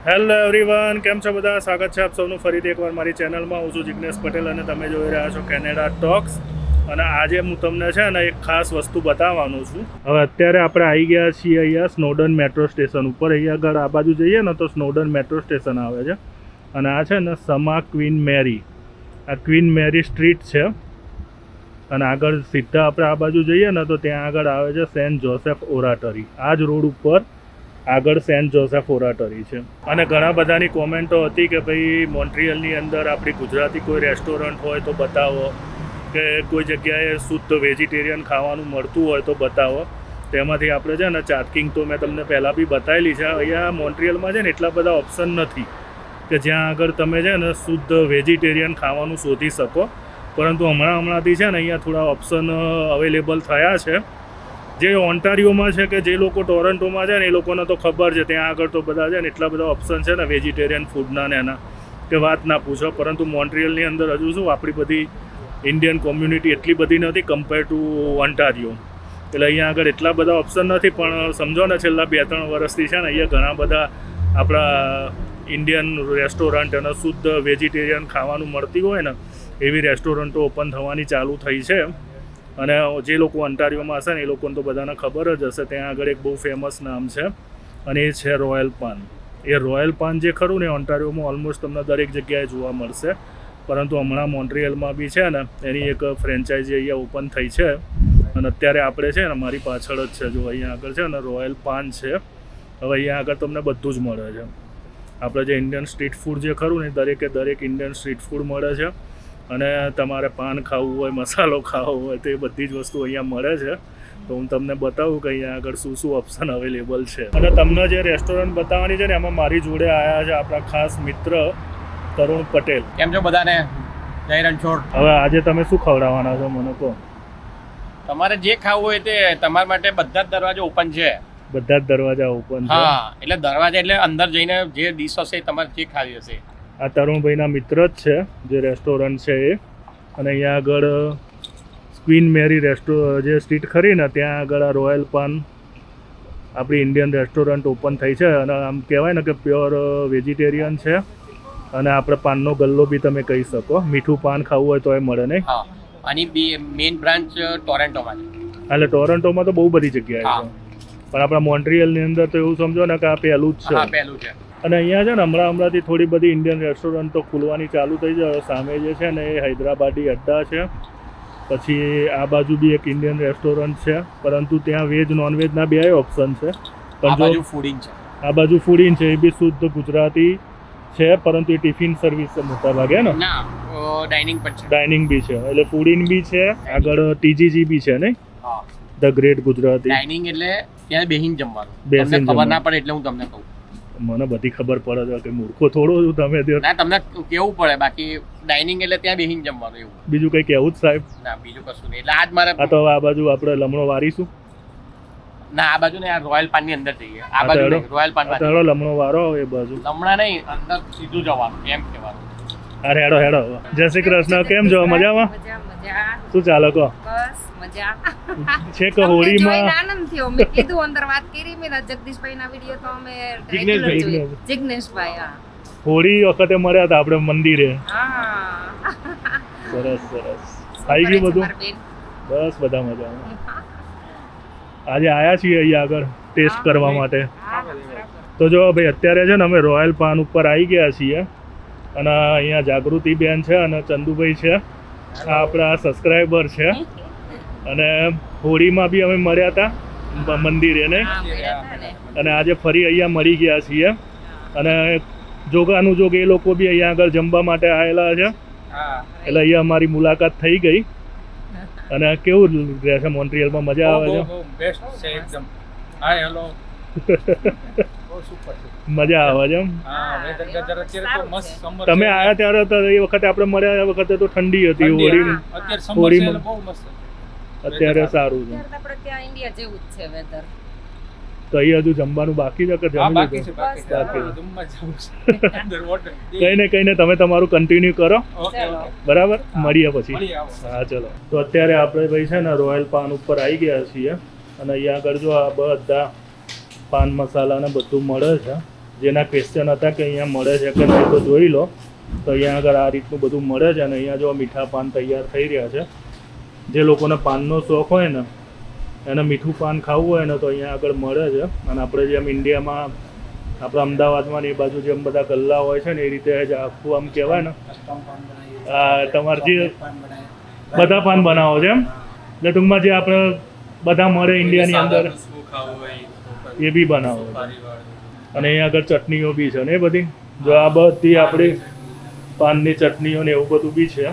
Hello everyone, કેમ છો બધા? સ્વાગત છે આપ સૌનું ફરીથી એકવાર મારી ચેનલમાં. હું છું જિગ્નેશ પટેલ અને તમે જોઈ રહ્યા છો કેનેડા ટોક્સ. અને આજે હું તમને છે ને એક ખાસ વસ્તુ બતાવવાનું છું. હવે અત્યારે આપણે આવી ગયા છીએ અહીંયા સ્નોડન મેટ્રો સ્ટેશન ઉપર. અહીંયા આગળ આ બાજુ જઈએ ને તો સ્નોડન મેટ્રો સ્ટેશન આવે છે અને આ છે ને સમા ક્વીન મેરી, આ ક્વીન મેરી સ્ટ્રીટ છે. અને આગળ સીધા આપણે આ બાજુ જઈએ ને તો ત્યાં આગળ આવે છે સેન્ટ જોસેફ ઓરાટરી. આ જ રોડ ઉપર આગળ સેન્ટ જોસેફ ઓરાટરી છે. અને ઘણા બધાની કોમેન્ટો હતી કે ભાઈ મોન્ટ્રીયલની અંદર આપણી ગુજરાતી કોઈ રેસ્ટોરન્ટ હોય તો બતાવો, કે કોઈ જગ્યાએ શુદ્ધ વેજીટેરિયન ખાવાનું મળતું હોય તો બતાવો. તેમાંથી આપણે છે ને ચાટકિંગ તો મેં તમને પહેલાં બી બતાવેલી છે. અહીંયા મોન્ટ્રીયલમાં છે ને એટલા બધા ઓપ્શન નથી કે જ્યાં આગળ તમે છે ને શુદ્ધ વેજીટેરિયન ખાવાનું શોધી શકો. પરંતુ હમણાંથી છે ને અહીંયા થોડા ઓપ્શન અવેલેબલ થયા છે. જે ઓન્ટારિયોમાં છે કે જે લોકો ટોરન્ટોમાં છે ને એ લોકોને તો ખબર છે, ત્યાં આગળ તો બધા છે ને એટલા બધા ઓપ્શન છે ને વેજીટેરિયન ફૂડના ને એના કે વાત ના પૂછો. પરંતુ મોન્ટ્રીયલની અંદર હજુ શું આપણી બધી ઇન્ડિયન કોમ્યુનિટી એટલી બધી નથી કમ્પેર ટુ ઓન્ટારિયો. એટલે અહીંયા આગળ એટલા બધા ઓપ્શન નથી. પણ સમજો ને છેલ્લા 2-3 વર્ષથી છે ને અહીંયા ઘણા બધા આપણા ઇન્ડિયન રેસ્ટોરન્ટ અને શુદ્ધ વેજીટેરિયન ખાવાનું મળતી હોય ને એવી રેસ્ટોરન્ટો ઓપન થવાની ચાલુ થઈ છે. અને જે લોકો ઓન્ટારિયોમાં હશે ને એ લોકોને તો બધાને ખબર જ હશે. ત્યાં આગળ એક બહુ ફેમસ નામ છે અને એ છે રોયલ પાન. એ રોયલ પાન જે ખરું ને ઓન્ટારિયોમાં ઓલમોસ્ટ તમને દરેક જગ્યાએ જોવા મળશે. પરંતુ હમણાં મોન્ટ્રીયલમાં બી છે ને એની એક ફ્રેન્ચાઇઝી અહીંયા ઓપન થઈ છે. અને અત્યારે આપણે છે ને મારી પાછળ જ છે, જો અહીંયા આગળ છે ને રોયલ પાન છે. હવે અહીંયા આગળ તમને બધું જ મળે છે. આપણે જે ઇન્ડિયન સ્ટ્રીટ ફૂડ જે ખરું ને દરેકે દરેક ઇન્ડિયન સ્ટ્રીટ ફૂડ મળે છે. અને તમારે પાન ખાવું હોય, મસાલો ખાવો હોય તો એ બધી જ વસ્તુ અહીંયા મળે છે. તો હું તમને બતાવું કે અહીંયા આગળ શું શું ઓપ્શન અવેલેબલ છે. અને તમને જે રેસ્ટોરન્ટ બતાવવાની છે ને એમાં મારી જોડે આવ્યા છે આપણા ખાસ મિત્ર તરુણ પટેલ. કેમ છો બધાને? જય રણછોડ. હવે આજે તમે શું ખવડાવવાના છો મને કહો? તમારે જે ખાવું હોય તે તમારા માટે બધા જ દરવાજા ઓપન છે. બધા જ દરવાજા ઓપન છે? હા, એટલે દરવાજા એટલે અંદર જઈને જે ડીશ હશે તમારે જે ખાવી હશે. આ તરુણભાઈના મિત્ર જ છે જે રેસ્ટોરન્ટ છે એ. અને અહીંયા આગળ ક્વીન મેરી જે સ્ટ્રીટ ખરી ને ત્યાં આગળ આ રોયલ પાન આપણી ઇન્ડિયન રેસ્ટોરન્ટ ઓપન થઈ છે. અને આમ કહેવાય ને કે પ્યોર વેજીટેરિયન છે. અને આપણે પાનનો ગલ્લો બી તમે કહી શકો. મીઠું પાન ખાવું હોય તો એ મળે નહીં? હા, આની મેઇન બ્રાન્ચ ટોરેન્ટોમાં છે. એટલે ટોરન્ટોમાં તો બહુ બધી જગ્યાએ છે, પણ આપણા મોન્ટ્રીયલની અંદર તો એવું સમજો ને કે આ પહેલું જ છે. હા, પહેલું છે. અને અહીંયા છે ને હમણાંથી થોડી બધી ઇન્ડિયન રેસ્ટોરન્ટો ખુલવાની ચાલુ થઈ જાય. સામે જે છે ને એ હૈદરાબાદી અડ્ડા છે. પછી આ બાજુ બી એક ઇન્ડિયન રેસ્ટોરન્ટ છે, પરંતુ ત્યાં વેજ નોનવેજના બે ઓપ્શન છે. આ બાજુ ફૂડિંગ છે. આ બાજુ ફૂડિંગ છે, એ બી શુદ્ધ ગુજરાતી છે, પરંતુ એ ટિફિન સર્વિસ છે મોટા ભાગે ને. ના, ડાઇનિંગ પણ છે. ડાઇનિંગ બી છે, એટલે ફૂડિંગ બી છે. આગળ TGG બી છે નહીં? હા, ધ ગ્રેટ ગુજરાતી. ડાઇનિંગ એટલે ત્યાં બેહીને જમવાનું. બેસીને તમને ખબર ના પડે એટલે હું તમને કહું. મને બધી ખબર પડે છે કે મૂર્ખો થોડો છું તમે. ના, તમને કેવું પડે. બાકી ડાઇનિંગ એટલે ત્યાં બેહીને જમવાનું એવું. બીજું કંઈ કહેવું જ સાહેબ? ના, બીજું કશું નહીં. એટલે આજ મારે આ તો આ બાજુ આપણે લમણો વારીશું. ના, આ બાજુ ને આ રોયલ પાન ની અંદર જઈએ. આ બાજુ નહીં, રોયલ પાન માં. હેડો લમણો વારો એ બાજુ. લમણા નહીં, અંદર સીધું જવાનું એમ કહેવાનું. અરે હેડો હેડો. જય શ્રી કૃષ્ણ. કેમ છો? મજામાં? શું ચાલે કહો? બસ મજા છે કે હોળીમાં આનંદ થયો. મેં કીધું અંદર વાત કરી મેં જગદીશભાઈના વિડિયો તો અમે જિગ્નેશભાઈ. હા, હોળી વખતે મળ્યા હતા આપણે મંદિરે. હા, સરસ સરસ. આવી ગયું બધું? બસ બધા મજામાં. આજે આયા છીએ અહીંયા આગળ ટેસ્ટ કરવા માટે. તો જો ભાઈ અત્યારે છે ને અમે રોયલ પાન ઉપર આવી ગયા છીએ. અને અહીંયા જાગૃતિ બેન છે અને ચંદુભાઈ છે, આ આપણા સબસ્ક્રાઈબર છે. અને હોળીમાં બી અમે મળ્યા હતા મંદિરે ને. અને આજે ફરી અહીંયા મળી ગયા છીએ. અને જોગાનું જોગ એ લોકો બી અહીંયા આગળ જમવા માટે આવેલા છે. એટલે અહીંયા અમારી મુલાકાત થઈ ગઈ. અને કેવું રહેશે મોન્ટ્રીયલમાં? મજા આવે છે? બેસ્ટ છે એકદમ. Hi hello. મજા આવે છે એમ? તમે આવ્યા ત્યારે તો એ વખતે આપણે મળ્યા એ વખતે તો ઠંડી હતી હોળીમાં. અત્યારે સારું છે. આપણે ત્યાં ઇન્ડિયા જેવું જ છે વેધર. તો અહીં હજુ જમવાનું બાકી છે કે જમી લીધું? કઈ ને તમે તમારું કન્ટિન્યુ કરો. બરાબર, મળીએ પછી. હા ચલો. તો અત્યારે આપણે ભાઈ છે ને રોયલ પાન ઉપર આવી ગયા છીએ. અને અહીંયા આગળ જો આ બધા પાન મસાલા ને બધું મળે છે. જેના ક્વેશ્ચન હતા કે અહીંયા મળે છે કે નહીં તો જોઈ લો. તો અહીંયા આગળ આ રીતનું બધું મળે છે અને અહીંયા જો મીઠા પાન તૈયાર થઈ રહ્યા છે. જે લોકોને પાનનો શોખ હોય ને એને મીઠું પાન ખાવું હોય ને તો અહીંયા આગળ મળે છે. અને આપણે જેમ ઇન્ડિયામાં આપણા અમદાવાદમાં ને એ બાજુ જેમ બધા ગલ્લા હોય છે ને એ રીતે જ આખું આમ કહેવાય ને તમારે જે બધા પાન બનાવો છે એમ એટલે ટૂંકમાં જે આપણે બધા મળે ઇન્ડિયાની અંદર એ બી બનાવો છો. અને અહીંયા આગળ ચટણીઓ બી છે ને એ બધી જો આ બધી આપણી પાનની ચટણીઓ ને એવું બધું બી છે.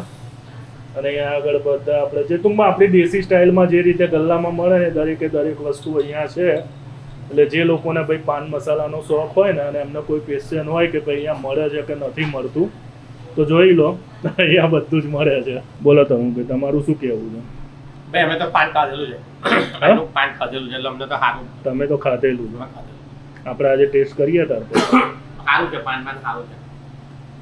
અને અહીંયા આગળ બધા આપણે જે ટૂંકમાં આપણી દેશી સ્ટાઇલમાં જે રીતે ગલ્લામાં મળે ને દરેકે દરેક વસ્તુ અહીંયા છે. એટલે જે લોકોને ભાઈ પાન મસાલાનો શોખ હોય ને અને એમને કોઈ ક્વેશ્ચન હોય કે ભાઈ અહીંયા મળે છે કે નથી મળતું તો જોઈ લો અહીંયા બધું જ મળે છે. બોલો તમે ભાઈ તમારું શું કહેવું છે? ભાઈ અમે તો પાન ખાધેલું છે. પાન ખાધેલું છે એટલે અમને તો સારું. તમે તો ખાધેલું છે. આપણે આજે ટેસ્ટ કરીએ તાર તો સારું છે. પાન સારું છે.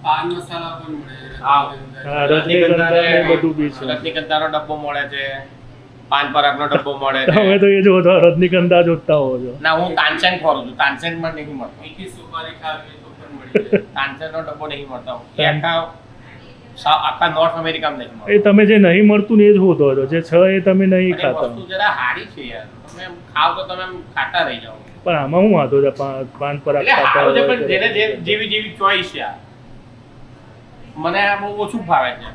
પાન મસાલા પણ મળે. હા રજનીગંધા ને બધું બી છે. રજનીગંધાનો ડબ્બો મળે છે. પાન પરાગનો ડબ્બો મળે છે. તમે તો એ જો તો રજનીગંધા જોતા હો છો. ના હું તાનસેન ખોરું છું. તાનસેન માં નહીં મળતો. મીઠી સુપારી ખાવી તો પણ મળી જાય. તાનસેનનો ડબ્બો નહીં મળતો. એ આખા નોર્થ અમેરિકામાં નહીં મળતો. એ તમે જે નહીં મળતું ને એ જ હોતો હતો જે છે એ તમે નહીં અને ખાતા. વસ્તુ જરા હારી છે યાર. તમે એમ ખાવ તો તમે એમ ખાતા રહી જાઓ. પણ આમાં હું વાંધો છે પાન પરાગ એટલે ખાતા સારું છે હોય પણ તો. જેને જેવી જેવી ચોઈસ યાર. મને આ બહુ ઓછું ભાવે છે.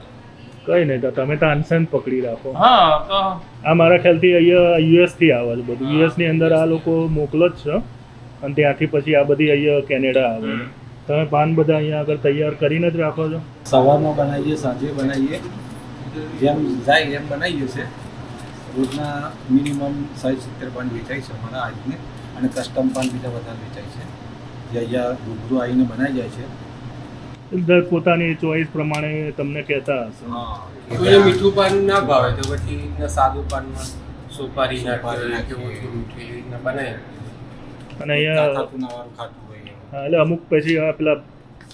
કઈ નહીં તો તમે તાનસેન પકડી રાખો. હા તો આ મારા ખ્યાલથી અહીંયા યુએસ થી આવે છે બધું. યુએસ ની અંદર આ લોકો મોકલો જ છે અને ત્યાંથી પછી આ બધી અહીંયા કેનેડા આવે છે. તમે પાન બધા અહીંયા આગળ તૈયાર કરીને જ રાખો છો? સવારમાં બનાવીએ, સાંજે બનાવીએ, જેમ જાય એમ બનાવીએ છે. રોજના મિનિમમ 60-70 પાન વેચાય છે અમારા આજને અને કસ્ટમ પાન બીજા વધારે વેચાય છે જે અહીંયા રૂબરૂ આવીને બનાવી જાય છે. દર પોતાની ચોઈસ પ્રમાણે તમને કહેતા હશે. કોઈને મીઠું પાન ના ભાવે તો પછી સાદું પાનમાં સુપારી નાખે કે ઓછું મીઠું એવી રીતના બનાવે. અને અહીંયા ખાટું ખાટું હોય હા, એટલે અમુક પછી આ પેલા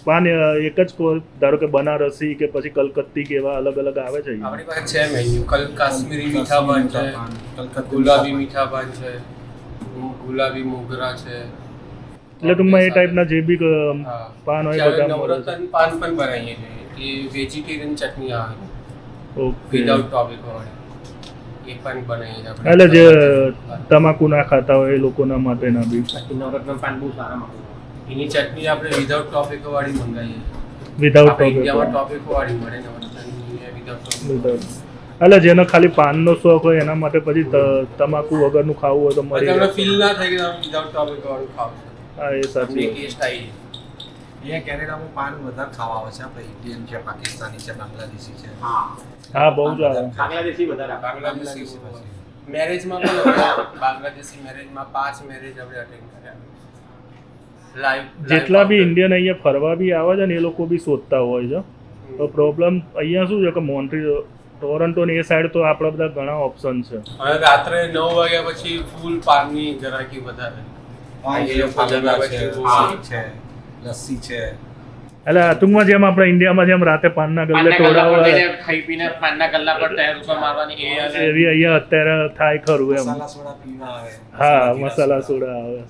પાન એક જ ધારો કે બનારસી કે પછી કલકત્તી કે એવા અલગ અલગ આવે છે અહીંયા. આપણી પાસે છે મેન્યુ. કાશ્મીરી મીઠા પાન છે, ગુલાબી મીઠા પાન છે, ગુલાબી મોગરા છે. એટલે ટૂંકમાં એ ટાઈપના જે બી હા. પાન હોય ત્યારે બધા મળે છે. નવરત્ન પાન પણ બનાવીએ છીએ. એ વેજીટેરિયન ચટણી આવે ઓકે. વિધાઉટ ટોબેકો વાળી એ પણ બનાવીએ આપણે. એટલે જે તમાકુ ના ખાતા હોય એ લોકોના માટેના બી નવરત્ન પાન બહુ સારા મળે. એની ચટણી આપણે વિધાઉટ ટોબેકો વાળી મંગાવીએ. વિધાઉટ આપણે ટોબેકો. ઇન્ડિયામાં ટોબેકો વાળી મળે નવરત્નની વિધાઉટ ટોબેકો. એટલે જેનો ખાલી પાનનો શોખ હોય એના માટે પછી તમાકુ વગરનું ખાવું હોય તો મળી તમને જાય. ફીલ ના થાય કે તમે વિધાઉટ ટોબેકો વાળું ખાવ છો. હા એ સાચી તમને વાત. ટેસ્ટ આવી જાય. અહીંયા કેનેડામાં પાન વધારે ખાવા આવે છે. આપણે ઇન્ડિયન છે, પાકિસ્તાની છે, બાંગ્લાદેશી છે. હા બહુ જ આવે. બાંગ્લાદેશી વધારે બાંગ્લાદેશી મેરેજમાં પણ આપણે બાંગ્લાદેશી મેરેજમાં 5 મેરેજ આપણે અટેન્ડ કર્યા. લાઈવ જેટલા બી ઇન્ડિયન અહીંયા ફરવા બી આવે છે ને એ લોકો બી શોધતા હોય છે. તો પ્રોબ્લેમ અહીંયા શું છે કે ટોરન્ટો ની એ સાઈડ તો આપણા બધા ઘણા ઓપ્શન છે. હવે રાત્રે 9 વાગ્યા પછી ફૂલ પાનની ગરાકી વધારે. લસ્સી છે. એટલે ટૂંકમાં જેમ આપણે ઇન્ડિયામાં જેમ રાતે પાનના ગલ્લે તોડાવે ખાઈ પીને પાનના ગલ્લા પર ટાયર ઉપર મારવાની એ અને એવી અહીંયા અત્યારે થાય ખરું એમ. મસાલા સોડા પીવા આવે. હા મસાલા સોડા આવે.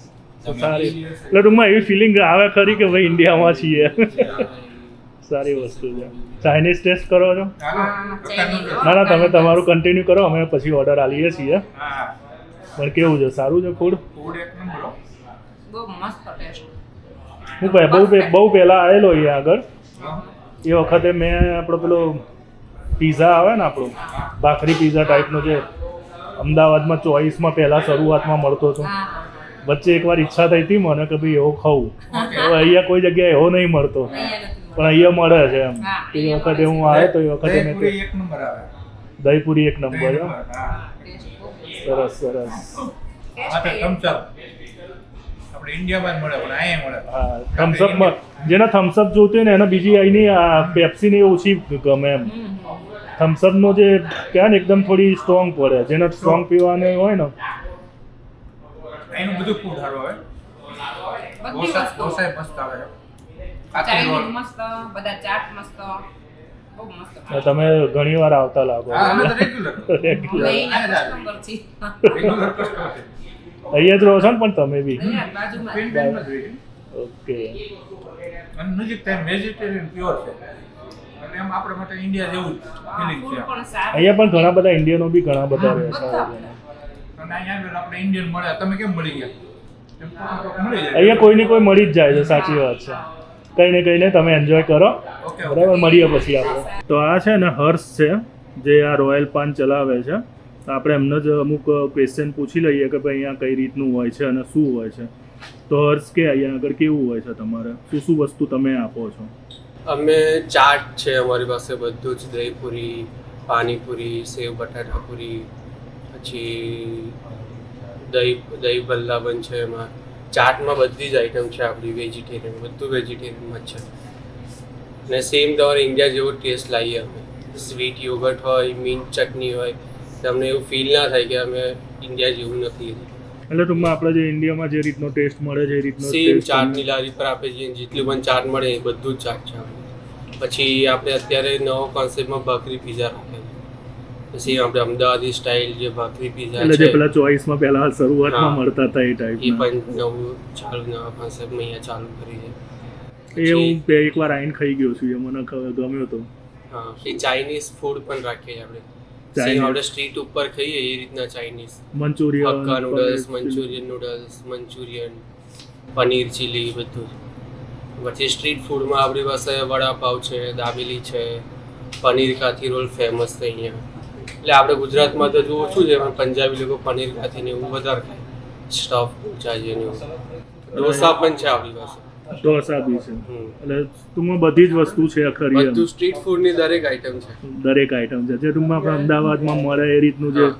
તો સારી એટલે ટૂંકમાં એવી ફિલિંગ આવે ખરી કે ભાઈ ઇન્ડિયામાં છીએ. સારી વસ્તુ છે. ચાઇનીઝ ટેસ્ટ કરો છો? ના ના તમે તમારું કન્ટિન્યુ કરો, અમે પછી ઓર્ડર આલીએ છીએ. પણ કેવું છે? સારું છે ફૂડ? બહુ મસ્ત ટેસ્ટ. હું બહુ પહેલાં આવેલો અહીંયા આગળ. એ વખતે મેં આપણો પેલો પીઝા આવે ને આપણો ભાખરી પીઝા ટાઈપનો જે અમદાવાદમાં ચોઈસમાં પહેલાં શરૂઆતમાં મળતો હતો. વચ્ચે એકવાર ઈચ્છા થઈ હતી મને કે ભાઈ એવો ખાવું. હવે અહીંયા કોઈ જગ્યાએ એવો નહીં મળતો પણ અહીંયા મળે છે એમ. એ વખતે હું આવ્યો તો એ વખતે મેં દહીપુરી એક નંબર. સરસ સરસ. હા થમ્સઅપમાં જેને થમ્સઅપ જોતું હોય ને એને બીજી અહીંની પેપ્સીની ઓછી ગમે એમ. થમ્સઅપનો જે કહેવાય ને એકદમ થોડી સ્ટ્રોંગ પડે. જેને સ્ટ્રોંગ પીવાનું હોય ને એનું બધું ફૂડ સારું આવે. બધી વસ્તુ મસ્ત આવે. ચાઇનીઝ મસ્ત, બધા ચાટ મસ્ત, બહુ મસ્ત. તમે ઘણી વાર આવતા લાગો. અમે તો રેગ્યુલર Regular. અહીંના કસ્ટમર છે. રેગ્યુલર કસ્ટમર છે. અહીંયા જ રહો છો ને પણ તમે બી? અહીંયા બાજુમાં. ટ્વિન બેનમાં જોઈએ. ઓકે. અને નજીક થાય વેજીટેરિયન પ્યોર છે એટલે એમ આપણા માટે ઇન્ડિયા જેવું ફિલિંગ છે અહીંયા પણ ઘણા બધા ઇન્ડિયનો બી ઘણા બધા રહે છે. અને અહીંયા આગળ આપણે ઇન્ડિયન મળે તમે કેમ મળી ગયા એમ તો મળી જાય અહીંયા કોઈને કોઈ મળી જ જાય છે, સાચી વાત છે. કંઈ ને કંઈ ને તમે એન્જોય કરો, ઓકે બરાબર. મળીએ પછી આપણે. તો આ છે ને હર્ષ છે જે આ રોયલ પાન ચલાવે છે. તો આપણે એમને જ અમુક ક્વેશ્ચન પૂછી લઈએ કે ભાઈ અહીંયા કઈ રીતનું હોય છે અને શું હોય છે. તો હર્ષ કે અહીંયા આગળ કેવું હોય છે તમારે, શું શું વસ્તુ તમે આપો છો? અમે ચાટ છે અમારી પાસે બધું જ, દહીંપુરી, પાણીપુરી, સેવ બટાટા પૂરી, પછી દહીં ભલ્લા બન છે. એમાં ચાટમાં બધી જ આઈટમ છે આપણી વેજીટેરિયન, બધું વેજીટેરિયનમાં જ છે. ને સેમ તમારે ઇન્ડિયા જેવો ટેસ્ટ લાવીએ અમે. સ્વીટ યોગર્ટ હોય, મિન્ટ ચટણી હોય, તમને એવું ફીલ ના થાય કે અમે ઇન્ડિયા જેવું નથી. એટલે ટૂંકમાં આપણે જે ઇન્ડિયામાં જે રીતનો ટેસ્ટ મળે છે એ રીતનો સેમ taste ચાટની લારી પર આપણે જેટલું પણ ચાટ મળે એ બધું જ ચાટ છે આપણે. પછી આપણે અત્યારે નવો કોન્સેપ્ટમાં ભાખરી પીઝા રાખે છે. પછી આપણે અમદાવાદી સ્ટાઇલ જે ભાખરી પીઝા એટલે જે છે પેલા ચોઈસમાં પહેલા શરૂઆતમાં હા. મળતા હતા એ એ ટાઈપના, પણ નવા કોન્સેપ્ટમાં અહીંયા ચાલુ કરી છે. એ હું એકવાર આઈને ખાઈ ગયો છું, એ મને ગમ્યો હતો. હા, એ ચાઇનીઝ ફૂડ પણ રાખીએ છીએ આપણે. Chinese. સેમ આપણે સ્ટ્રીટ ઉપર ખાઈએ એ રીતના Chinese Manchurian, hakka noodles, Manchurian noodles, Manchurian, paneer chilli બધું જ. પછી સ્ટ્રીટ ફૂડમાં આપણી પાસે વડાપાવ છે, દાબેલી છે, પનીર કાથી રોલ ફેમસ છે અહીંયા. એટલે આપણે ગુજરાતમાં તો જો ઓછું છે પણ પંજાબી લોકો પનીર કાથી ને એવું વધારે ખાય. સ્ટફ કુલચા છે ને એવું. ઢોસા પણ છે આપણી પાસે. ઢોસા બી છે. હમ. એટલે ટૂંકમાં બધી જ વસ્તુ છે ખરી એમ. બધું સ્ટ્રીટ ફૂડની દરેક આઈટમ છે. દરેક આઈટમ છે જે ટૂંકમાં આપણે અમદાવાદમાં મળે એ રીતનું જે હા.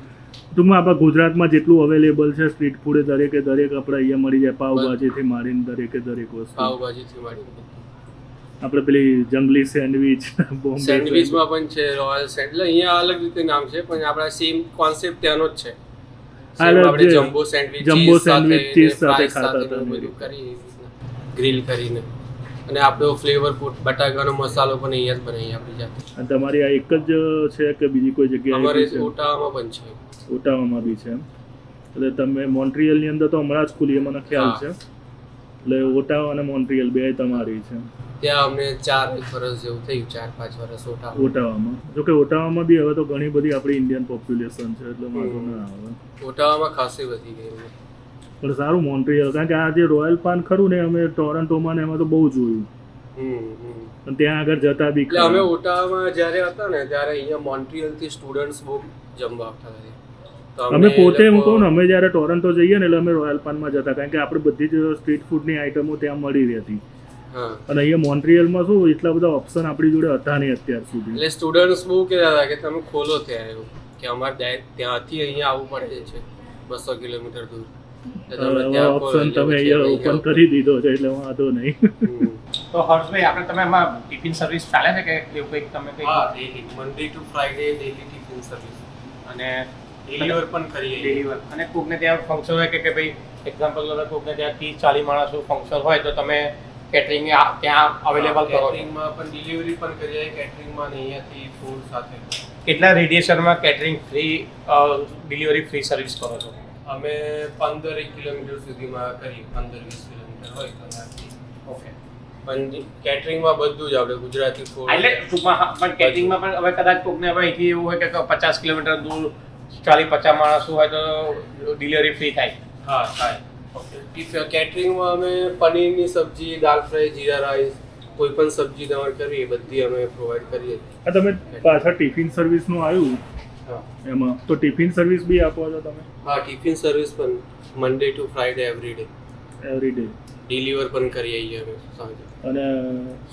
ટૂંકમાં આપણા ગુજરાતમાં જેટલું અવેલેબલ છે સ્ટ્રીટ ફૂડ એ દરેકે દરેક આપણે અહીંયા મળી જાય. પાવભાજીથી માંડીને દરેકે દરેક વસ્તુ. પાવભાજીથી માંડીને બધું. આપણે પેલી જંગલી સેન્ડવિચ, બોમ્બે સેન્ડવિચમાં પણ છે રોયલ સેન્ડવિચ. અહીંયા અલગ રીતે નામ છે પણ આપણા સેમ કોન્સેપ્ટ ત્યાંનો જ છે. હા, Same આપણે જે જમ્બો સેન્ડવિચ જમ્બો cheese સાથે સેન્ડવિચ cheese ને સાથે fries ખાતા સાથે હતા. બધું કરી ગ્રીલ કરીને. અને આપણો ફ્લેવર બટાકાનો મસાલો પણ અહીંયા જ બનાવીએ આપણી જાતે. અને તમારી આ એક જ છે કે બીજી કોઈ જગ્યાએ અમારે બી છે? ઓટાવામાં પણ છે. ઓટાવામાં બી છે એમ. એટલે તમે મોન્ટ્રીયલની અંદર તો હમણાં જ ખુલી એ મને ખ્યાલ હા. છે. એટલે ઓટાવા અને મોન્ટ્રીયલ બે તમારી છે ત્યાં અમને 4 વર્ષ જેવું થયું, 4-5 વર્ષ ઓટાવા. ઓટાવામાં. જો કે ઓટાવામાં બી હવે તો ઘણી બધી આપણી ઇન્ડિયન પોપ્યુલેશન છે એટલે વાંધો ના આવે. ઓટાવામાં ખાસી વધી ગઈ અમે. પણ સારું મોન્ટ્રીયલ, કારણ કે આ જે રોયલ પાન ખરું ને અમે ટોરન્ટોમાં ને એમાં તો બહુ જોયું. પણ ત્યાં આગળ જતા બી એટલે અમે ઓટાવામાં જ્યારે હતા ને ત્યારે અહીંયા મોન્ટ્રીયલથી સ્ટુડન્ટ્સ બહુ જમવા આવતા હતા. તો અમે પોતે હું લોકો- કહું ને, અમે જ્યારે ટોરન્ટો જઈએ ને એટલે અમે રોયલ પાનમાં જતા, કારણ કે આપણે બધી જ સ્ટ્રીટ ફૂડની આઈટમો ત્યાં મળી રહેતી. હા, અને અહીંયા મોન્ટ્રીયલમાં શું એટલા બધા ઓપ્શન આપણી જોડે હતા નહીં અત્યાર સુધી. એટલે સ્ટુડન્ટ્સ બહુ કહેતા હતા કે તમે ખોલો ત્યાં એવું, કે અમારે ત્યાંથી અહીંયા આવવું પડે છે 200 કિલોમીટર દૂર. એટલે તમે ત્યાં ખોલો ઓપ્શન એટલે તમે પછી અહીંયા અહીંયા ઓપન કરી દીધો છે એટલે વાંધો નહીં. હમ. તો હર્ષભાઈ આપણે તમે એમાં ટિફિન સર્વિસ ચાલે છે કે એવું કંઈક તમે હા, કંઈક daily, Monday to Friday daily tiffin service. અને Deliver પણ કરીએ. ડિલિવર અને કોકને ત્યાં ફંક્શન હોય કે ભાઈ એક્ઝામ્પલ તમે કોકને ત્યાં 30-40 માણસો ફંક્શન હોય તો તમે કેટરિંગ ત્યાં અવેલેબલ કરો છો. કેટરિંગમાં પણ ડિલિવરી પણ કરીએ, કેટરિંગમાં ને અહીંયાથી ફૂડ સાથે. કેટલા રેડિયેશનમાં catering free delivery free service કરો છો? અમે 15 કિલોમીટર સુધીમાં કરીએ, 15-20 કિલોમીટર હોય તો ત્યાંથી. ઓકે પણ કેટરિંગમાં બધું જ આપણે ગુજરાતી ફૂડ. એટલે ટૂંકમાં હા, પણ કેટરિંગમાં પણ હવે કદાચ કોકને હવે અહીંથી એવું હોય કે 50 કિલોમીટર દૂર 40-50 માણસો હોય તો ડિલિવરી ફ્રી થાય. હા, થાય. કેટરિંગમાં અમે પનીરની સબ્જી, દાલ ફ્રાય, જીરા રાઈસ, કોઈ પણ સબ્જી તમારે કરવી એ બધી અમે પ્રોવાઈડ કરીએ. આ તમે પાછા ટિફિન સર્વિસનું આવ્યું હા, એમાં, તો ટિફિન સર્વિસ બી આપો છો તમે હા, ટિફિન સર્વિસ પણ Monday to Friday every day. Every day? Deliver પણ કરીએ છીએ અમે સાંજે. અને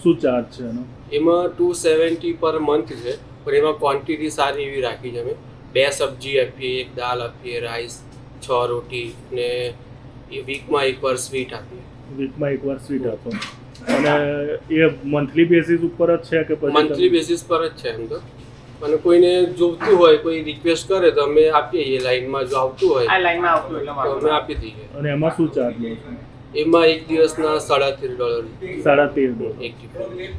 શું ચાર્જ છે એનો? એમાં 270 પર મંથ છે, પણ એમાં ક્વોન્ટિટી સારી એવી રાખી છે અમે. 2 સબ્જી આપીએ, 1 દાલ આપીએ, રાઈસ, 6 રોટી ને એ વીકમાં એકવાર સ્વીટ આપીએ. વીકમાં એકવાર સ્વીટ આપો. અને એ મંથલી બેસિસ ઉપર જ છે કે પછી મંથલી બેસિસ પર જ છે એમ તો. અને કોઈને જોઈતું હોય, કોઈ રિક્વેસ્ટ કરે તો અમે આપીએ એ લાઈનમાં. જો આવતું હોય આ લાઈનમાં આવતું એટલે તો વાંધો અમે ના. આપી દઈએ. અને એમાં શું ચાર્જ લો છો? એમાં એક દિવસના $13.5. $13.5. એક ટિફિન.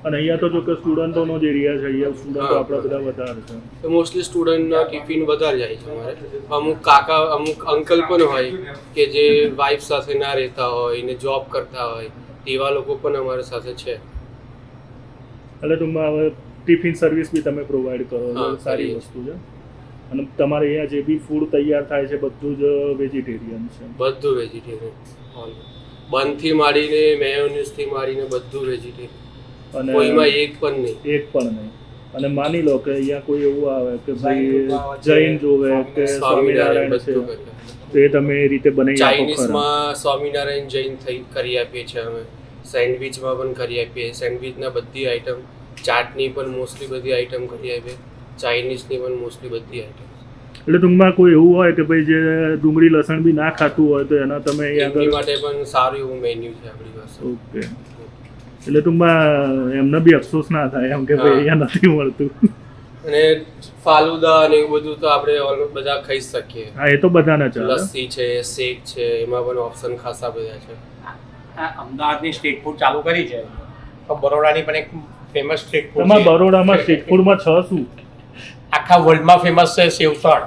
અને અહીંયા તો જો કે સ્ટુડન્ટોનો જ એરિયા છે, અહીંયા સ્ટુડન્ટો હા. આપણા બધા વધારે છે. તો મોસ્ટલી સ્ટુડન્ટના ટિફિન વધારે જાય છે અમારે. અમુક કાકા અમુક અંકલ પણ હોય કે જે વાઈફ સાથે ના રહેતા હોય ને જોબ કરતા હોય, તેવા લોકો પણ અમારી સાથે છે. એટલે ટૂંકમાં હવે ટિફિન સર્વિસ બી તમે પ્રોવાઈડ કરો છો, હા, સારી કરીએ વસ્તુ છે. અને તમારે અહીંયા જે બી ફૂડ તૈયાર થાય છે બધું જ વેજીટેરિયન છે. બધું વેજીટેરિયન, બંધથી માંડીને મેયોનીઝથી માંડીને બધું વેજીટેરિયન, અને કોઈમાં એક પણ નહીં. એક પણ નહીં. અને માની લો કે અહીંયા કોઈ એવું આવે કે ભાઈ જૈન જોવે કે સ્વામિનારાયણ છે, બધું કરીએ. તો એ તમે એ રીતે બનાવી આપો ખરા? ચાઇનીઝમાં સ્વામિનારાયણ જૈન થઈ કરી આપીએ છીએ અમે. સેન્ડવિચમાં પણ કરી આપીએ. સેન્ડવિચના બધી આઈટમ, ચાટની પણ મોસ્ટલી બધી આઈટમ કરી આપીએ. ચાઇનીઝની પણ મોસ્ટલી બધી આઈટમ. એટલે ટૂંકમાં કોઈ એવું હોય કે ભાઈ જે ડુંગળી લસણ બી ના ખાતું હોય તો એના તમે અહીંયા એમની આગળ. માટે પણ સારું એવું મેન્યુ છે આપણી પાસે. ઓકે. એટલે ટૂંકમાં એમને બી અફસોસ ના થાય એમ કે ભાઈ અહીંયા નથી મળતું. અને ફાલુદા અને એવું બધું તો આપણે બધા ખાઈ શકીએ. હા, એ તો બધાને ચાલે. લસ્સી છે, શેક છે, એમાં પણ ઓપ્શન ખાસા બધા છે. આ અમદાવાદની સ્ટ્રીટ ફૂડ ચાલુ કરી છે, તો બરોડાની પણ એક ફેમસ સ્ટ્રીટ ફૂડ તમારા બરોડામાં સ્ટ્રીટ ફૂડમાં છ શું? આખા વર્લ્ડમાં ફેમસ છે સેવસળ.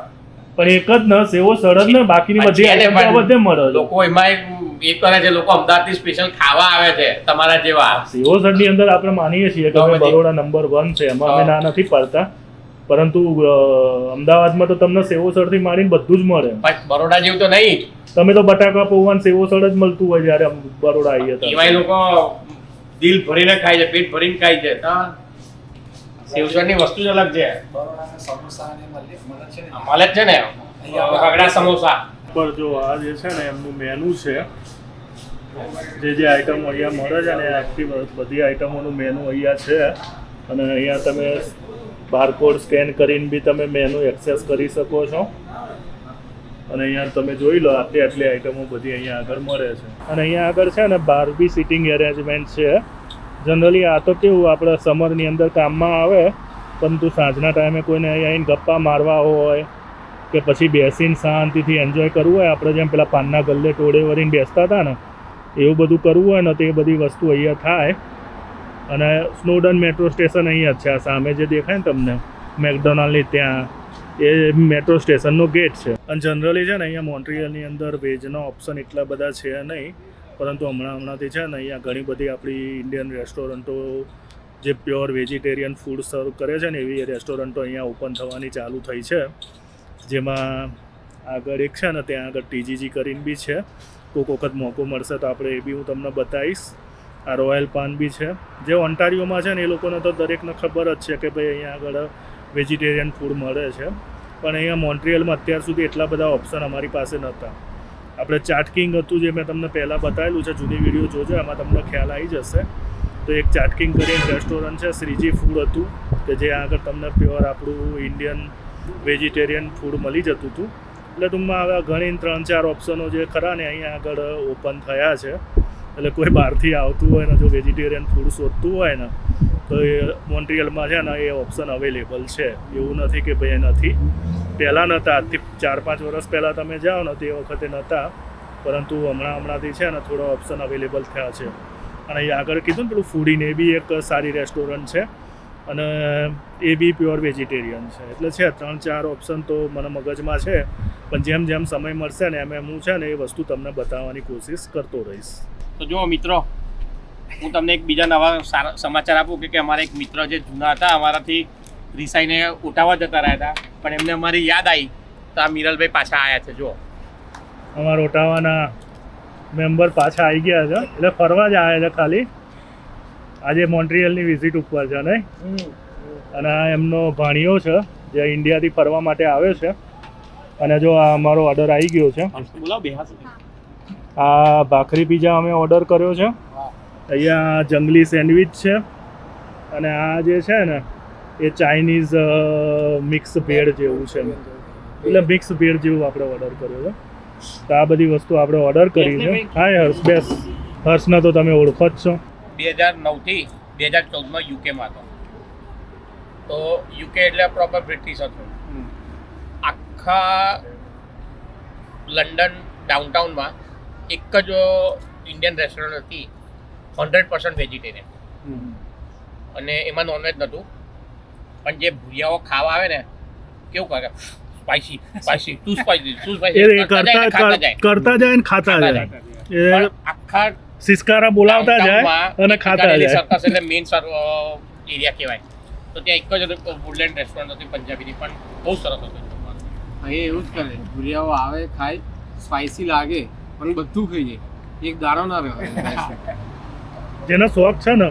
પણ એક જ ન સેવો સડદ ને બાકીની બધી આઈટમ તો બધે મળે છે. લોકો એમાં એ કરે છે, લોકો અમદાવાદથી સ્પેશિયલ ખાવા આવે છે તમારા જેવા. સેવો સડની અંદર આપણે માનીએ છીએ કે ભાઈ બરોડા નંબર 1 છે, એમાં અમે ના નથી પાડતા, પરંતુ અમદાવાદમાં તો તમને સેવો સડથી માંડીને બધું જ મળે. પણ બરોડા જેવું તો નહીં. તમે તો બટાકા પૌવા ને સેવો સડ જ મળતું હોય જ્યારે બરોડા આવીએ તો. એમાંય લોકો દિલ ભરીને ખાય છે, પેટ ભરીને ખાય છે. સેવસળની વસ્તુ જ અલગ છે. સમોસા ને મળે છે ને. મળે જ છે ને રગડા સમોસા. પર જો આ જે છે ને એમનું મેનુ છે, જે આઈટમો અહીંયા મળે છે ને એ આખી બધી આઈટમોનું મેનુ અહીંયા છે. અને અહીંયા તમે બારકોડ સ્કેન કરીને બી તમે મેનુ એક્સેસ કરી શકો છો. અને અહીંયા તમે જોઈ લો આટલી આઈટમો બધી અહીંયા આગળ મળે છે. અને અહીંયા આગળ છે ને બહાર બી સિટિંગ એરેન્જમેન્ટ છે. જનરલી આ તો કેવું આપણે સમરની અંદર કામમાં આવે, પરંતુ સાંજના ટાઈમે કોઈને અહીંયા આવીને ગપ્પા મારવા હોય કે પછી બેસીને શાંતિથી એન્જોય કરવું હોય, આપણે જેમ પેલા પાનના ગલ્લે ટોળે વળીને બેસતા હતા ને એવું બધું કરવું હોય ને તો એ બધી વસ્તુ અહીંયા થાય. અને સ્નોડન મેટ્રો સ્ટેશન અહીંયા જ છે, આ સામે જે દેખાય ને તમને મેકડોનાલ્ડની ત્યાં, એ મેટ્રો સ્ટેશનનો ગેટ છે. અને જનરલી છે ને અહીંયા મોન્ટ્રીયલની અંદર વેજના ઓપ્શન એટલા બધા છે નહીં, પરંતુ હમણાંથી છે ને અહીંયા ઘણી બધી આપણી ઇન્ડિયન રેસ્ટોરન્ટો જે પ્યોર વેજીટેરિયન ફૂડ સર્વ કરે છે ને એવી રેસ્ટોરન્ટો અહીંયા ઓપન થવાની ચાલુ થઈ છે. જેમાં આગળ એક છે ને ત્યાં આગળ ટીજીજી કરીને બી છે. કોઈક વખત મોકો મળશે તો આપણે એ બી હું તમને બતાવીશ. આ રોયલ પાન બી છે, જે ઓન્ટારિયોમાં છે ને એ લોકોને તો દરેકને ખબર જ છે કે ભાઈ અહીંયા આગળ વેજીટેરિયન ફૂડ મળે છે. પણ અહીંયા મોન્ટ્રીયલમાં અત્યાર સુધી એટલા બધા ઓપ્શન અમારી પાસે નહોતા. આપણે ચાટ કિંગ હતું જે મેં તમને પહેલાં બતાવેલું છે, જૂની વિડીયો જોજો એમાં તમને ખ્યાલ આવી જશે. તો એક ચાટ કિંગ કરીને રેસ્ટોરન્ટ છે, શ્રીજી ફૂડ હતું કે જે આગળ તમને પ્યોર આપણું ઇન્ડિયન વેજીટેરિયન ફૂડ મળી જતું હતું. એટલે ટૂંકમાં હવે ઘણી 3-4 ઓપ્શનો જે ખરા ને અહીંયા આગળ ઓપન થયા છે. એટલે કોઈ બહારથી આવતું હોય ને જો વેજીટેરિયન ફૂડ શોધતું હોય ને તો એ મોન્ટ્રીયલમાં છે ને એ ઓપ્શન અવેલેબલ છે. એવું નથી કે ભાઈ નથી, પહેલાં નહોતા, આજથી 4-5 વર્ષ પહેલાં તમે જાઓ ને તે વખતે નહોતા, પરંતુ હમણાંથી છે ને થોડા ઓપ્શન અવેલેબલ થયા છે. અને એ આગળ કીધું ને પેલું ફૂડીને એ બી એક સારી રેસ્ટોરન્ટ છે અને એ બી પ્યોર વેજીટેરિયન છે. એટલે છે 3-4 ઓપ્શન તો મને મગજમાં છે, પણ જેમ જેમ સમય મળશે ને એમ હું છે ને એ વસ્તુ તમને બતાવવાની કોશિશ કરતો રહીશ. તો જુઓ મિત્રો, હું તમને એક બીજા નવા સારા સમાચાર આપું કે અમારા એક મિત્ર જે જૂના હતા, અમારાથી રિસાઈને ઉઠાવવા જતા રહ્યા હતા, પણ એમને અમારી યાદ આવી તો આ મિરલભાઈ પાછા આવ્યા છે. જુઓ અમારા ઓટાવાના મેમ્બર પાછા આવી ગયા છે, એટલે ફરવા જ આવ્યા છે ખાલી. આજે મોન્ટ્રીયલની વિઝિટ ઉપર છે નહીં, અને આ એમનો ભાણિયો છે જે ઇન્ડિયાથી ફરવા માટે આવ્યો છે. અને જો આ અમારો ઓર્ડર આવી ગયો છે. બોલાવો બે હાથ. આ ભાખરી પીઝા અમે ઓર્ડર કર્યો છે. અહીંયા જંગલી સેન્ડવિચ છે, અને આ જે છે ને એ ચાઇનીઝ મિક્સ ભેળ જેવું છે, એટલે મિક્સ ભેળ જેવું આપણે ઓર્ડર કર્યો છે. તો આ બધી વસ્તુ આપણે ઓર્ડર કરી છે. હાય હર્ષ, બેસ. હર્ષને તો તમે ઓળખો જ છો. 2009થી 2014માં યુકેમાં હતો. તો યુકે એટલે પ્રોપર બ્રિટિશ હતું. આખા લંડન ડાઉનટાઉનમાં એક જ ઇન્ડિયન રેસ્ટોરન્ટ હતી 100% વેજીટેરિયન. અને એમાં નોનવેજ નહોતું, પણ જે ભૂરિયાઓ ખાવા આવે ને કેવું કરે, spicy spicy too spicy too એ સ્પાઇસી કરતા જાય ને ખાતા જાય. એ આખા સિસકારા બોલાવતા જાય અને ખાતા જાય. સર્કસ એટલે મેઇન એરિયા કહેવાય. તો ત્યાં એક જ હતું વુડલેન્ડ રેસ્ટોરન્ટ હતી પંજાબીની, પણ બહુ સરસ હતું જમવાનું. અહીં એવું જ કરે, ભૂરિયાઓ આવે ખાય, સ્પાઇસી લાગે પણ બધું ખાઈ જાય, એક દારો ના રહે. જેનો શોખ છે ને,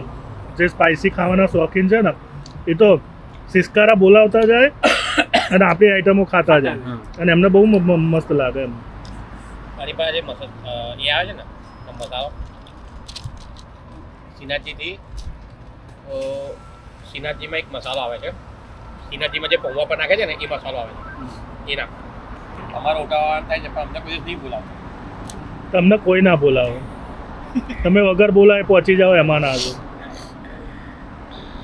જે સ્પાઇસી ખાવાના શોખીન છે ને, એ તો સિસકારા બોલાવતા જાય અને આપણી આઈટમો ખાતા જાય અને એમને બહુ મસ્ત લાગે એમ. મારી પાસે જે એ આવે છે ને મસાલો શ્રીનાથજીમાં એક મસાલો આવે છે, શ્રીનાથજીમાં જે પૌવા પર નાખે છે ને એ મસાલો આવે છે, એ નાખ. અમારો ઉઠાવવા થાય છે પણ અમને કોઈ દિવસ નહીં બોલાવતો. તમને કોઈ ના બોલાવે, તમે વગર બોલાવે પહોંચી જાઓ એમાં ના છો.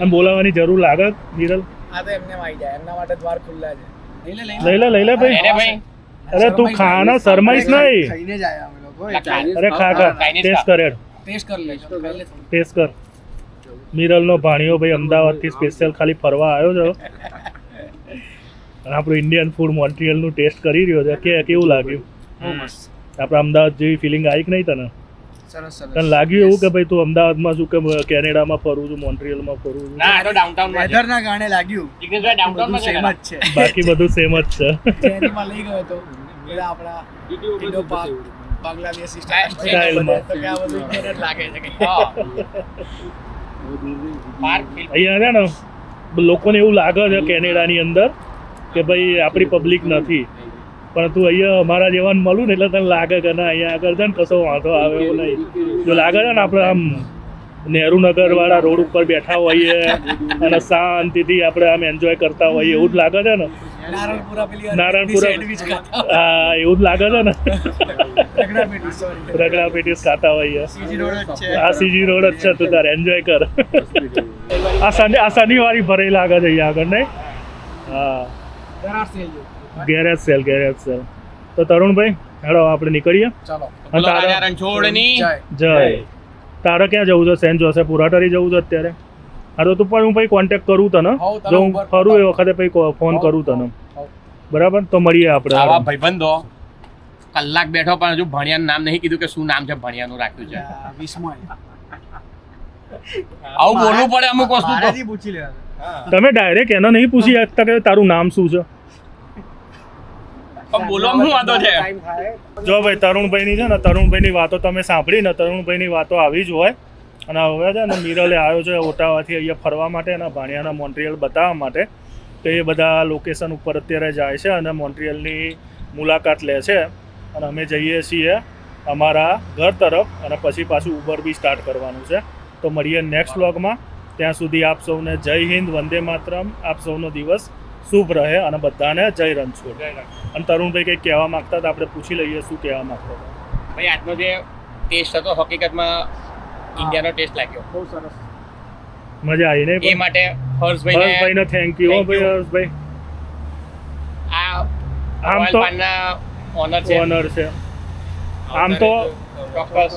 આમ બોલાવવાની જરૂર લાગે નિરલ? આ તો એમને આવી જાય, એમના માટે દ્વાર ખુલ્લા છે. લઈ લે ભાઈ. એને ભાઈ અરે તું ખાના શરમાઈશ નહીં. ખાઈને જ આયા અમે લોકો. અરે ખા ટેસ્ટ કરે, ટેસ્ટ કરી લેજો. ટેસ્ટ કર. મિરલનો ભાણિયો ભાઈ અમદાવાદથી સ્પેશિયલ ખાલી ફરવા આવ્યો છે અને આપણું ઇન્ડિયન ફૂડ મોન્ટ્રીયલનું ટેસ્ટ કરી રહ્યો છે. કેવું લાગ્યું? બહુ મસ્ત. આપણે અમદાવાદ જેવી ફિલિંગ આવી કે નહીં તને? સરસ તને લાગ્યું એવું કે ભાઈ તું અમદાવાદમાં છું કે કેનેડામાં ફરું છું, મોન્ટ્રીયલમાં ફરું છું? ના, આ તો ડાઉનટાઉનમાં છે. વેધરના કારણે લાગ્યું. જિગ્નેશભાઈ ડાઉનટાઉનમાં છે સેમ ને? જ છે. બાકી બધું સેમ જ છે. ચેરીમાં લઈ ગયો તો પેલા આપણા ઇન્ડો પાક બાંગ્લાદેશી સ્ટાઇલમાં. તો કે આ બધું ઇન્ડિયન જ લાગે છે કે હા. પાર્ક ફિલ્મ અહીંયા છે ને લોકોને એવું લાગે છે કેનેડાની અંદર કે ભાઈ આપણી પબ્લિક નથી, પણ તું અહીંયા અમારા જેવાને મળું ને એટલે તને લાગે કે ના અહીંયા આગળ છે ને કશો વાંધો આવે એવું નહીં. જો લાગે છે ને આપણે આમ નહેરુનગર વાળા રોડ ઉપર બેઠા હોઈએ અને શાંતિથી આપણે આમ એન્જોય કરતા હોઈએ એવું જ લાગે છે ને. નારણપુરા પેલી નારણપુરા. સેન્ડવિચ ખાતા હા એવું જ લાગે છે ને. રગડા પેટી સોરી રગડા પેટીસ ખાતા હોઈએ. સીજી રોડ જ છે. આ સીજી રોડ જ છે, તું તારે એન્જોય કર. આ શનિવારી ભરાઈ લાગે છે અહીંયા આગળ નહીં? હા, દરાર સેલ જો. Garage cell. તો તરુણભાઈ હેડો આપણે નીકળીએ. ચાલો. બોલો રાજા રણછોડની જય. જય. તારે ક્યાં જવું છે? સેન્ટ જોસેફ પુરાટરી જવું છે અત્યારે? હા તો તું પણ હું પછી કોન્ટેક્ટ કરું તને. હોવ, તને જો હું ઉપર ફરું એ વખતે પછી ફોન કરું તને. હોવ. બરાબર, તો મળીએ આપણે. આવા ભાઈબંધો કલાક બેઠો પણ હજુ ભણિયાનું નામ નહીં કીધું કે શું નામ છે ભણિયાનું રાખ્યું છે. વિસ્મય. આવું બોલવું પડે અમુક વસ્તુ તો. મારાથી પૂછી લેવાનું. તમે ડાયરેક્ટ એને નહીં પૂછી શકતા કે તારું નામ શું છે? પણ બોલવામાં શું વાંધો છે? ટાઈમ થાય. જો ભાઈ તરુણભાઈની છે ને, તરુણભાઈની વાતો તમે સાંભળી ને, તરુણભાઈની વાતો આવી જ હોય. અને હવે છે ને મિરલે આવ્યો છે ઓટાવાથી અહીંયા ફરવા માટે અને ભાણિયાના મોન્ટ્રીયલ બતાવવા માટે. તો એ બધા લોકેશન ઉપર અત્યારે જાય છે અને મોન્ટ્રીયલની મુલાકાત લે છે. અને અમે જઈએ છીએ અમારા ઘર તરફ અને પછી પાછું ઉબર બી સ્ટાર્ટ કરવાનું છે. તો મળીએ નેક્સ્ટ વ્લોગમાં. ત્યાં સુધી આપ સૌને જય હિન્દ, વંદે માતરમ. આપ સૌનો દિવસ શુભ રહે અને બધાને જય રણછોડ. અને તરુણભાઈ કંઈક કહેવા માંગતા હતા, આપણે પૂછી લઈએ શું કહેવા માંગતા હતા. ભાઈ આજનો જે ટેસ્ટ હતો હકીકતમાં ઇન્ડિયાનો ટેસ્ટ લાગ્યો. બહુ સરસ. મજા આવી ને? એ માટે હર્ષભાઈને હર્ષભાઈને થેન્ક યુ. Thank ભાઈ you. હર્ષભાઈ આ આમ રોયલ તો પાનના ઓનર છે. ઓનર છે. આમ તો ચોક્કસ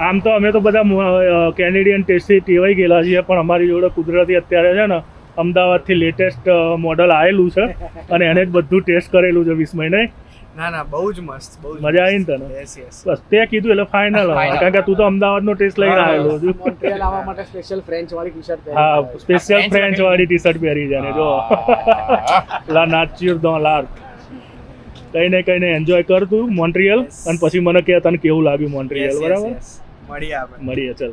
આમ તો અમે તો બધા કેનેડિયન ટેસ્ટથી ટેવાઈ ગયેલા છીએ, પણ અમારી જોડે કુદરતી અત્યારે છે ને અમદાવાદથી લેટેસ્ટ મોડલ આવેલું છે અને એને જ બધું ટેસ્ટ કરેલું છે વિસ્મય. નહીં? ના ના, બહુ જ મસ્ત. બહુ જ મજા આવી ને તને? Yes yes. બસ તે કીધું એટલે ફાઇનલ. કારણ કે તું તો અમદાવાદનો ટેસ્ટ લઈને આવેલો છું. મોન્ટ્રીયલ આવવા માટે સ્પેશિયલ ફ્રેન્ચ વાળી ટી-શર્ટ પહેરી. હા, સ્પેશિયલ French ફ્રેન્ચ વાળી ટી શર્ટ પહેરી છે ને. જો લા નાચ્યુર દો લાર્ક. કઈ ને એન્જોય કર તું મોન્ટ્રીયલ અને પછી મને કે તને કેવું લાગ્યું મોન્ટ્રીયલ. બરાબર, મળીએ આપણે. મળીએ. ચાલ.